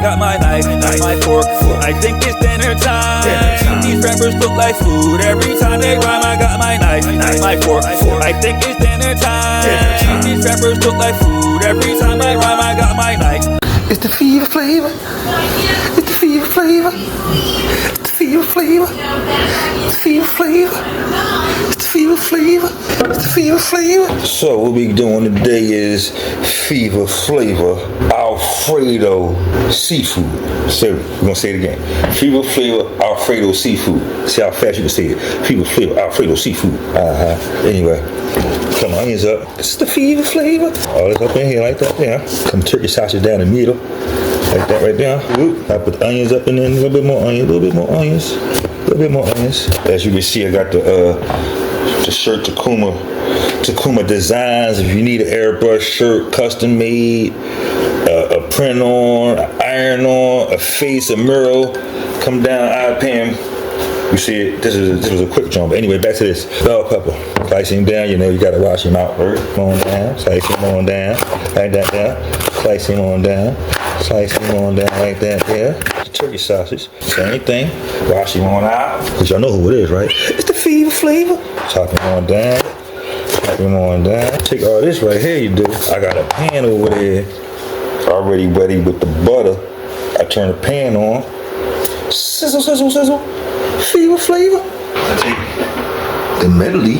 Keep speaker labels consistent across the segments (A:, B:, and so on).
A: got my knife, my fork. I think it's dinner time. These rappers look like food. Every time they rhyme, I got my knife, my fork. I think it's dinner time. These rappers look like food. Every time I rhyme, I got my knife.
B: It's the fever flavor. It's the fever flavor. It's the fever flavor. It's the fever flavor. It's the fever flavor. It's the fever flavor. So what we doing today is fever flavor Alfredo seafood. So we're gonna say it again. Fever flavor Alfredo seafood. See how fast you can say it. Fever flavor Alfredo seafood. Anyway. Come on, onions up. This is the fever flavor. All this up in here like that, yeah. Some turkey sausage down the middle. Like that right there. Whoop. I put the onions up in there. A little bit more onions. A little bit more onions. A little bit more onions. As you can see, I got the shirt Takuma Designs. If you need an airbrush shirt, custom made, a print on, an iron on, a face, a mural, come down, I pay him. You see it, this was a quick jump. But anyway, back to this. Bell pepper. Slice him down, you know you gotta wash him out first. On down, slice him on down, like that there. Slice him on down, slice him on down like that there. Turkey sausage, same thing. Wash him on out. Cause y'all know who it is, right? It's the fever flavor. Chop him on down, chop him on down. Take all this right here, you do. I got a pan over there, already ready with the butter. I turn the pan on. Sizzle, sizzle, sizzle. Fever flavor. I take the medley,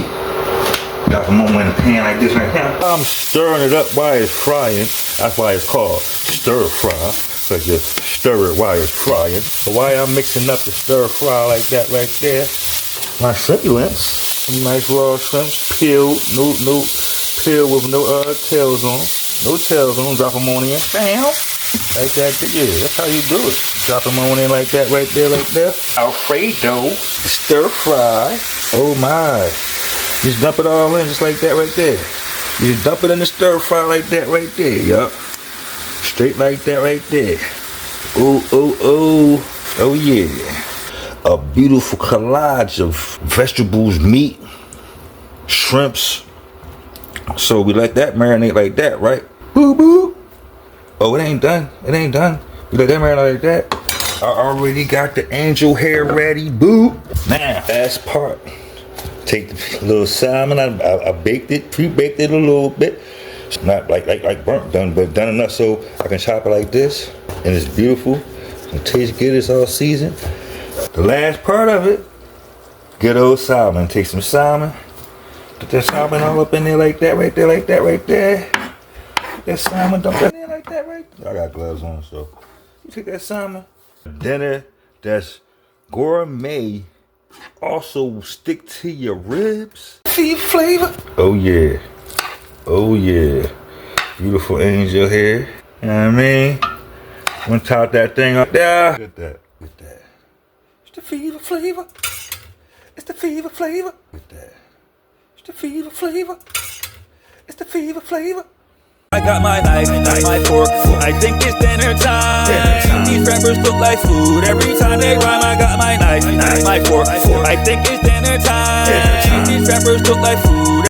B: got them on in a pan like this right here. I'm stirring it up while it's frying. That's why it's called stir fry, because you stir it while it's frying. So while I'm mixing up the stir fry like that right there, my shrimp-ulents, some nice raw shrimps, peeled, peeled with no tails on. No tails on, drop them on in, bam. Like that, yeah, that's how you do it. Drop them on in like that, right there, like that. Alfredo, stir fry. Oh my. Just dump it all in just like that right there. You just dump it in the stir fry like that right there, yup. Straight like that right there. Oh, oh, oh. Oh yeah. A beautiful collage of vegetables, meat, shrimps. So we let that marinate like that, right? Boo boo. Oh, it ain't done. It ain't done. You let that marinate like that. I already got the angel hair ready. Boo. Now, last part. Take the little salmon. I baked it, pre-baked it a little bit. It's not like burnt done, but done enough so I can chop it like this. And it's beautiful. It tastes good. It's all seasoned. The last part of it, good old salmon. Take some salmon. Put that salmon all up in there like that, right there, like that, right there. That salmon dump that in there like that, right there. I got gloves on, so you take that salmon. Dinner that's gourmet, also stick to your ribs. Fever flavor. Oh yeah. Oh yeah. Beautiful angel hair. You know what I mean? I'm gonna top that thing up there. Get that. Get that. It's the fever flavor. It's the fever flavor. Get that. It's the fever flavor. It's the fever flavor.
A: I got my knife, my fork. I think it's dinner time. These rappers look like food. Every time they rhyme, I got my knife, my fork. I think it's dinner time. These rappers look like food.